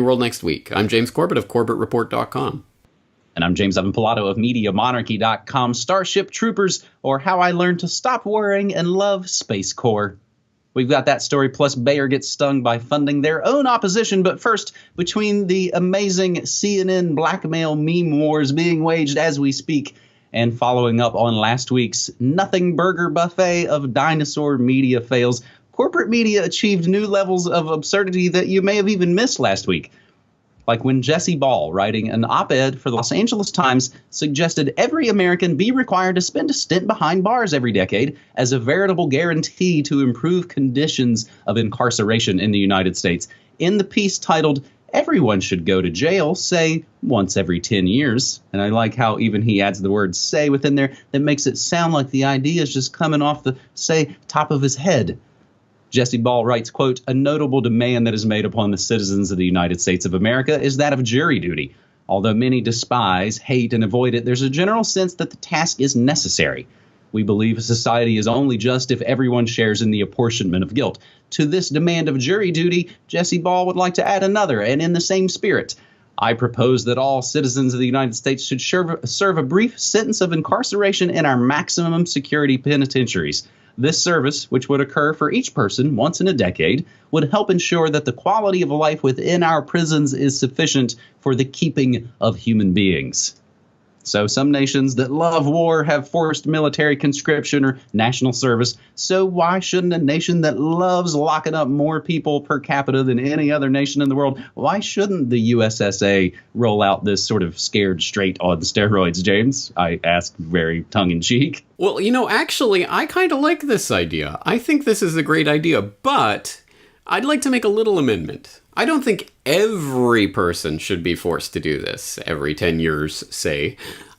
World Next Week. I'm James Corbett of CorbettReport.com. And I'm James Evan Pilato of MediaMonarchy.com, Starship Troopers, or How I Learned to Stop Worrying and Love Space Corps. We've got that story, plus Bayer gets stung by funding their own opposition. But first, between the amazing CNN blackmail meme wars being waged as we speak, and following up on last week's Nothing Burger buffet of dinosaur media fails, corporate media achieved new levels of absurdity that you may have even missed last week. Like when Jesse Ball, writing an op-ed for the Los Angeles Times, suggested every American be required to spend a stint behind bars every decade as a veritable guarantee to improve conditions of incarceration in the United States. In the piece titled, "Everyone Should Go to Jail, say, once every 10 years. And I like how even he adds the word say within there that makes it sound like the idea is just coming off the, say, top of his head. Jesse Ball writes, quote, "A notable demand that is made upon the citizens of the United States of America is that of jury duty. Although many despise, hate, and avoid it, there's a general sense that the task is necessary. We believe a society is only just if everyone shares in the apportionment of guilt. To this demand of jury duty, Jesse Ball would like to add another, and in the same spirit. I propose that all citizens of the United States should serve a brief sentence of incarceration in our maximum security penitentiaries. This service, which would occur for each person once in a decade, would help ensure that the quality of life within our prisons is sufficient for the keeping of human beings." So some nations that love war have forced military conscription or national service. So why shouldn't a nation that loves locking up more people per capita than any other nation in the world, why shouldn't the USSA roll out this sort of scared straight on steroids, James? I asked very tongue-in-cheek. Well, actually, I kind of like this idea. I think this is a great idea, but I'd like to make a little amendment. I don't think every person should be forced to do this every 10 years, say.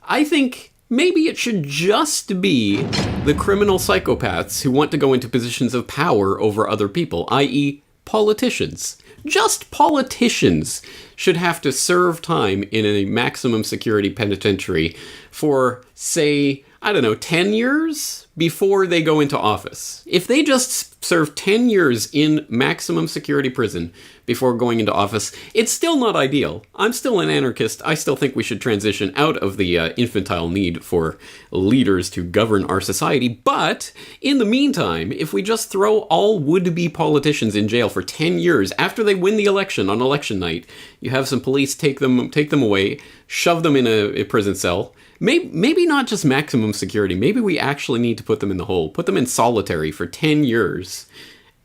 I think maybe it should just be the criminal psychopaths who want to go into positions of power over other people, i.e. politicians. Just politicians should have to serve time in a maximum security penitentiary for, say, 10 years before they go into office. If they just serve 10 years in maximum security prison before going into office, it's still not ideal. I'm still an anarchist. I still think we should transition out of the infantile need for leaders to govern our society. But in the meantime, if we just throw all would-be politicians in jail for 10 years after they win the election on election night, you have some police take them away, shove them in a prison cell. Maybe not just maximum security. Maybe we actually need to put them in the hole, put them in solitary for 10 years,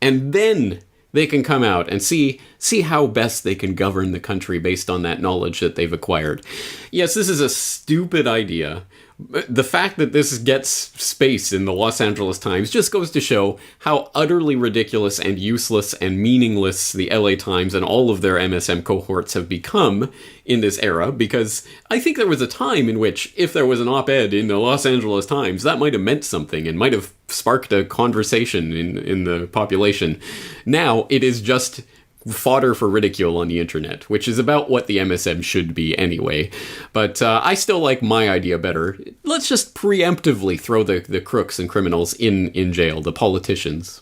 and then they can come out and see how best they can govern the country based on that knowledge that they've acquired. Yes, this is a stupid idea. The fact that this gets space in the Los Angeles Times just goes to show how utterly ridiculous and useless and meaningless the LA Times and all of their MSM cohorts have become in this era, because I think there was a time in which if there was an op-ed in the Los Angeles Times, that might have meant something and might have sparked a conversation in the population. Now it is just fodder for ridicule on the internet, which is about what the MSM should be anyway. But I still like my idea better. Let's just preemptively throw the crooks and criminals in jail, the politicians.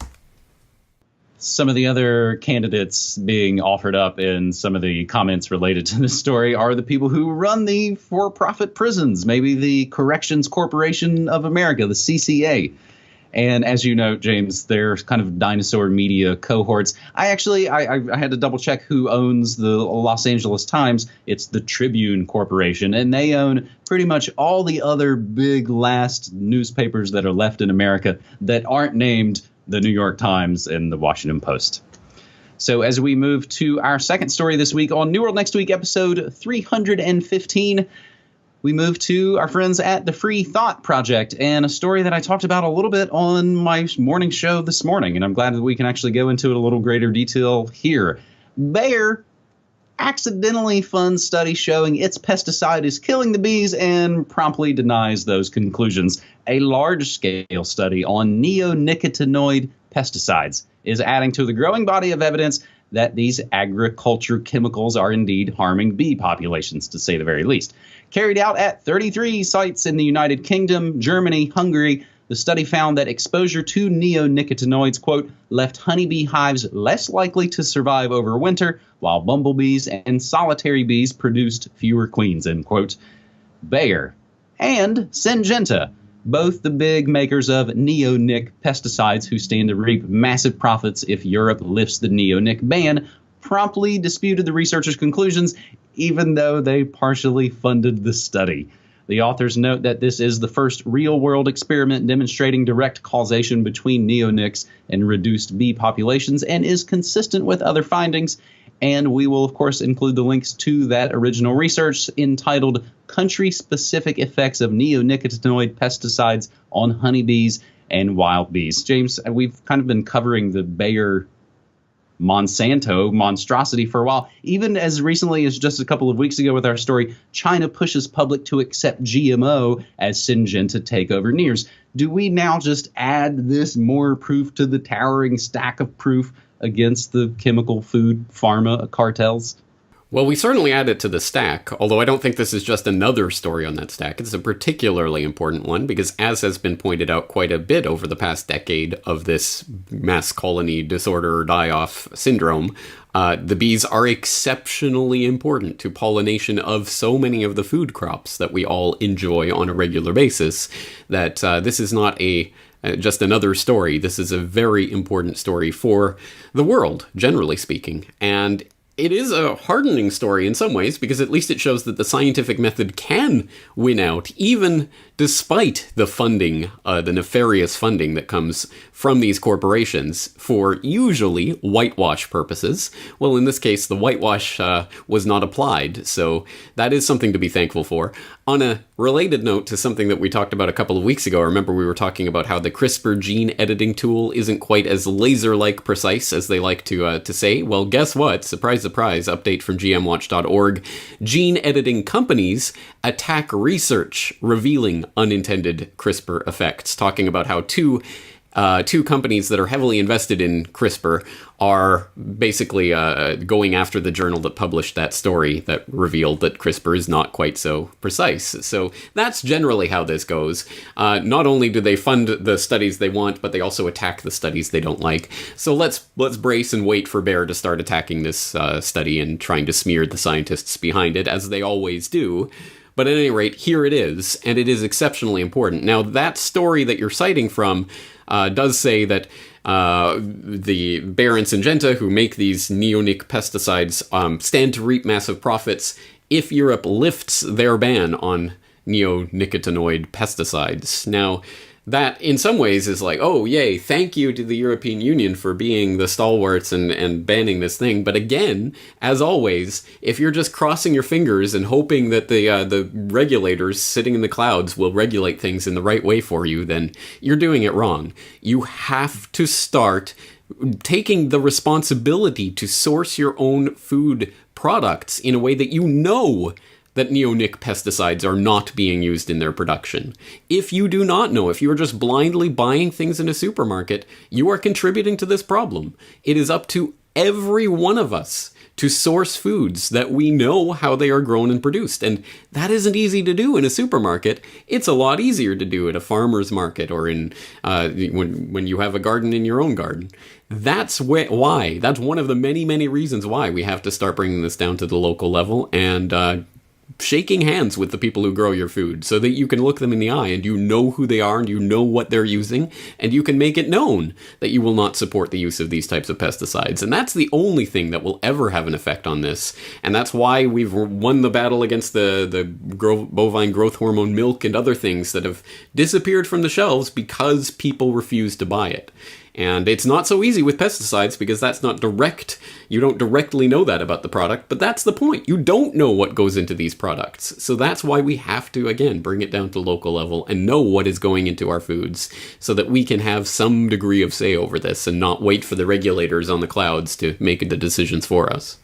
Some of the other candidates being offered up in some of the comments related to this story are the people who run the for-profit prisons, maybe the Corrections Corporation of America, the CCA. And as you know, James, they're kind of dinosaur media cohorts. I had to double check who owns the Los Angeles Times. It's the Tribune Corporation, and they own pretty much all the other big last newspapers that are left in America that aren't named the New York Times and the Washington Post. So as we move to our second story this week on New World Next Week, episode 315, we move to our friends at the Free Thought Project and a story that I talked about a little bit on my morning show this morning. And I'm glad that we can actually go into it a little greater detail here. Bayer accidentally funds study showing its pesticide is killing the bees and promptly denies those conclusions. A large-scale study on neonicotinoid pesticides is adding to the growing body of evidence that these agriculture chemicals are indeed harming bee populations, to say the very least. Carried out at 33 sites in the United Kingdom, Germany, Hungary, The study found that exposure to neonicotinoids, quote, left honeybee hives less likely to survive over winter, while bumblebees and solitary bees produced fewer queens, end quote. Bayer and Syngenta, both the big makers of neonic pesticides who stand to reap massive profits if Europe lifts the neonic ban, promptly disputed the researchers' conclusions, even though they partially funded the study. The authors note that this is the first real-world experiment demonstrating direct causation between neonics and reduced bee populations and is consistent with other findings. And we will, of course, include the links to that original research entitled Country-Specific Effects of Neonicotinoid Pesticides on Honeybees and Wild Bees. James, we've kind of been covering the Bayer Monsanto monstrosity for a while. Even as recently as just a couple of weeks ago with our story, China pushes public to accept GMO as Syngenta takeover nears. Do we now just add this more proof to the towering stack of proof against the chemical food pharma cartels? Well, we certainly add it to the stack, although I don't think this is just another story on that stack. It's a particularly important one because, as has been pointed out quite a bit over the past decade of this mass colony disorder die-off syndrome, the bees are exceptionally important to pollination of so many of the food crops that we all enjoy on a regular basis, that this is not just another story. This is a very important story for the world, generally speaking. And it is a hardening story in some ways, because at least it shows that the scientific method can win out, even despite the funding, the nefarious funding that comes from these corporations for usually whitewash purposes. Well, in this case, the whitewash was not applied, so that is something to be thankful for. On a related note to something that we talked about a couple of weeks ago, I remember we were talking about how the CRISPR gene editing tool isn't quite as laser-like precise as they like to say. Well, guess what? Surprise, surprise, update from gmwatch.org. Gene editing companies attack research revealing unintended CRISPR effects, talking about how two companies that are heavily invested in CRISPR are basically going after the journal that published that story that revealed that CRISPR is not quite so precise. So that's generally how this goes. Not only do they fund the studies they want, but they also attack the studies they don't like. So let's brace and wait for Bayer to start attacking this study and trying to smear the scientists behind it, as they always do. But at any rate, here it is, and it is exceptionally important. Now, that story that you're citing from does say that the Bayer and Syngenta, who make these neonic pesticides, stand to reap massive profits if Europe lifts their ban on neonicotinoid pesticides. Now, that in some ways is like, oh, yay, thank you to the European Union for being the stalwarts and banning this thing. But again, as always, if you're just crossing your fingers and hoping that the regulators sitting in the clouds will regulate things in the right way for you, then you're doing it wrong. You have to start taking the responsibility to source your own food products in a way that you know that neonic pesticides are not being used in their production. If you do not know, if you are just blindly buying things in a supermarket, you are contributing to this problem. It is up to every one of us to source foods that we know how they are grown and produced. And that isn't easy to do in a supermarket. It's a lot easier to do at a farmer's market or in when you have a garden in your own garden. That's why. That's one of the many, many reasons why we have to start bringing this down to the local level and shaking hands with the people who grow your food so that you can look them in the eye and you know who they are and you know what they're using and you can make it known that you will not support the use of these types of pesticides. And that's the only thing that will ever have an effect on this. And that's why we've won the battle against the bovine growth hormone milk and other things that have disappeared from the shelves because people refuse to buy it. And it's not so easy with pesticides because that's not direct. You don't directly know that about the product, but that's the point. You don't know what goes into these products. So that's why we have to, again, bring it down to local level and know what is going into our foods so that we can have some degree of say over this and not wait for the regulators on the clouds to make the decisions for us.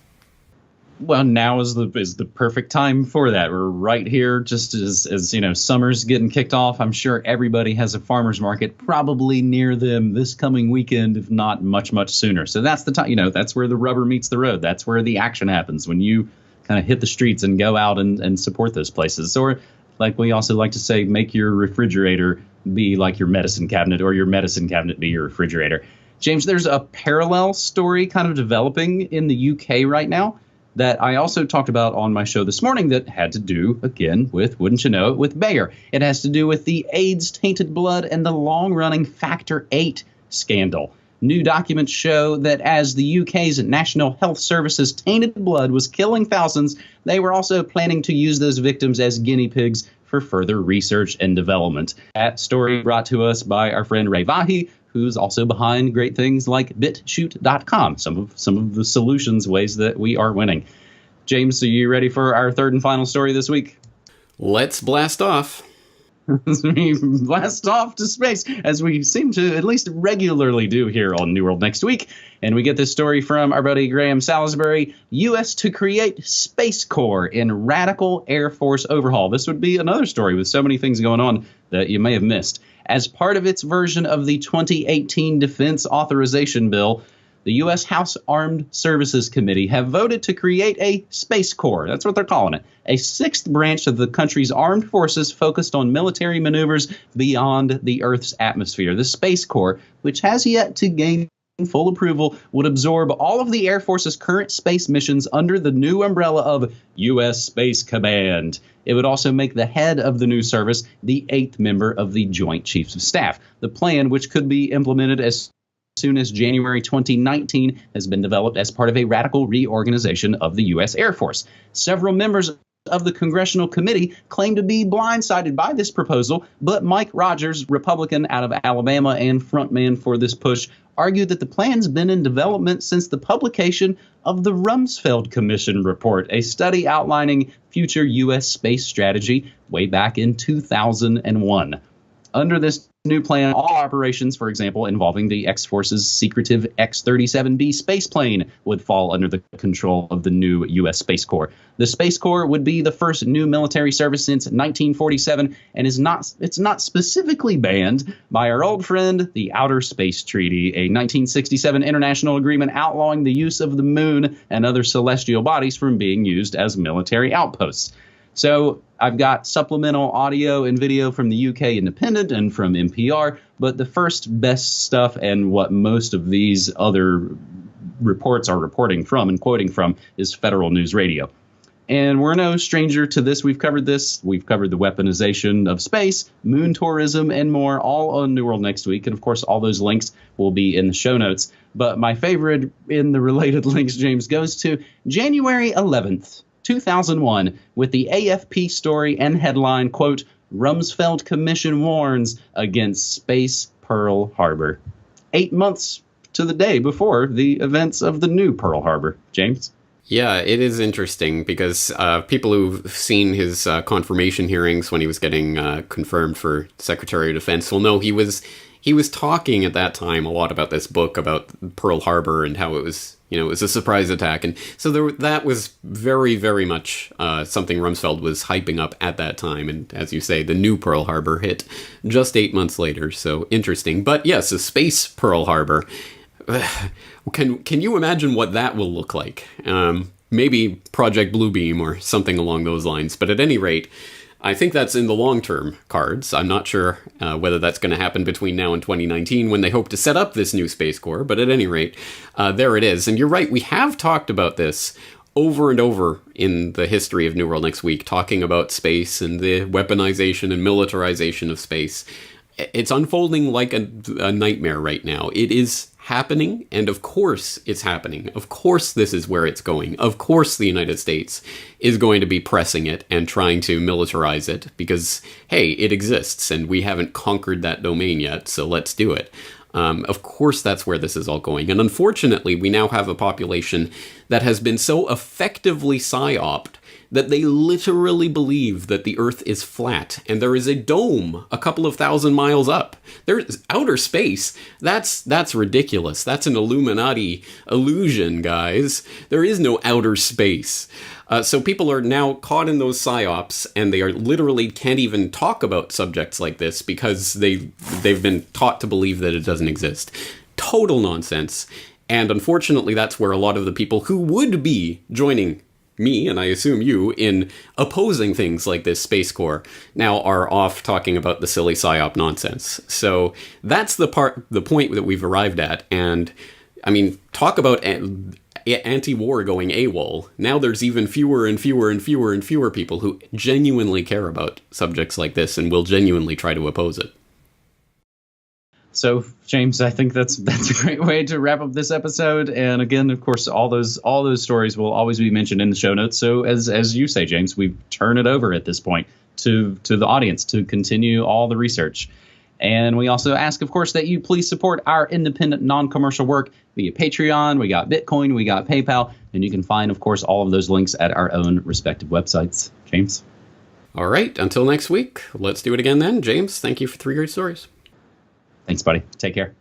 Well, now is the perfect time for that. We're right here, just as you know, summer's getting kicked off. I'm sure everybody has a farmer's market probably near them this coming weekend, if not much, much sooner. So that's the time, that's where the rubber meets the road. That's where the action happens, when you kind of hit the streets and go out and support those places. Or Like we also like to say, make your refrigerator be like your medicine cabinet, or your medicine cabinet be your refrigerator. James, there's a parallel story kind of developing in the UK right now that I also talked about on my show this morning that had to do, again, with, wouldn't you know it, with Bayer. It has to do with the AIDS tainted blood and the long-running Factor VIII scandal. New documents show that as the UK's National Health Service's tainted blood was killing thousands, they were also planning to use those victims as guinea pigs for further research and development. That story brought to us by our friend Ray Vahi, who's also behind great things like BitChute.com, some of the solutions, ways that we are winning. James, are you ready for our third and final story this week? Let's blast off. We blast off to space, as we seem to at least regularly do here on New World Next Week. And we get this story from our buddy Graham Salisbury. U.S. to create Space Corps in radical Air Force overhaul. This would be another story with so many things going on that you may have missed. As part of its version of the 2018 Defense Authorization Bill, the U.S. House Armed Services Committee have voted to create a Space Corps. That's what they're calling it. A sixth branch of the country's armed forces focused on military maneuvers beyond the Earth's atmosphere. The Space Corps, which has yet to gain full approval, would absorb all of the Air Force's current space missions under the new umbrella of U.S. Space Command. It would also make the head of the new service the eighth member of the Joint Chiefs of Staff. The plan, which could be implemented as soon as January 2019, has been developed as part of a radical reorganization of the U.S. Air Force. Several members of the congressional committee claim to be blindsided by this proposal, but Mike Rogers, Republican out of Alabama and frontman for this push, argued that the plan's been in development since the publication of the Rumsfeld Commission report, a study outlining future U.S. space strategy way back in 2001. Under this new plan, all operations, for example, involving the X-Force's secretive X-37B space plane would fall under the control of the new U.S. Space Corps. The Space Corps would be the first new military service since 1947 and it's not specifically banned by our old friend, the Outer Space Treaty, a 1967 international agreement outlawing the use of the moon and other celestial bodies from being used as military outposts. So I've got supplemental audio and video from the UK Independent and from NPR, but the first best stuff and what most of these other reports are reporting from and quoting from is Federal News Radio. And we're no stranger to this. We've covered this. We've covered the weaponization of space, moon tourism, and more, all on New World Next Week. And, of course, all those links will be in the show notes. But my favorite in the related links, James, goes to January 11th. 2001, with the AFP story and headline, quote, Rumsfeld Commission warns against Space Pearl Harbor. 8 months to the day before the events of the new Pearl Harbor. James? Yeah, it is interesting because people who've seen his confirmation hearings when he was getting confirmed for Secretary of Defense will know he was talking at that time a lot about this book about Pearl Harbor and how it was a surprise attack. And so that was very, very much something Rumsfeld was hyping up at that time. And as you say, the new Pearl Harbor hit just 8 months later. So interesting. But yes, a space Pearl Harbor. Can you imagine what that will look like? Maybe Project Bluebeam or something along those lines. But at any rate, I think that's in the long-term cards. I'm not sure whether that's going to happen between now and 2019 when they hope to set up this new Space Corps, but at any rate, there it is. And you're right, we have talked about this over and over in the history of New World Next Week, talking about space and the weaponization and militarization of space. It's unfolding like a nightmare right now. It is happening, and of course it's happening. Of course this is where it's going. Of course the United States is going to be pressing it and trying to militarize it because, hey, it exists and we haven't conquered that domain yet, so let's do it. Of course that's where this is all going. And unfortunately, we now have a population that has been so effectively psyoped that they literally believe that the Earth is flat and there is a dome a couple of thousand miles up. There's outer space. That's ridiculous. That's an Illuminati illusion, guys. There is no outer space. So people are now caught in those psyops, and they are literally can't even talk about subjects like this because they've been taught to believe that it doesn't exist. Total nonsense. And unfortunately, that's where a lot of the people who would be joining me, and I assume you, in opposing things like this Space Corps, now are off talking about the silly PSYOP nonsense. So that's the point that we've arrived at. And, I mean, talk about anti-war going AWOL. Now there's even fewer and fewer and fewer and fewer people who genuinely care about subjects like this and will genuinely try to oppose it. So, James, I think that's a great way to wrap up this episode. And again, of course, all those stories will always be mentioned in the show notes. So, as you say, James, we turn it over at this point to the audience to continue all the research. And we also ask, of course, that you please support our independent, non-commercial work via Patreon. We got Bitcoin, we got PayPal, and you can find, of course, all of those links at our own respective websites. James? All right, until next week. Let's do it again then. James, thank you for 3 great stories. Thanks, buddy. Take care.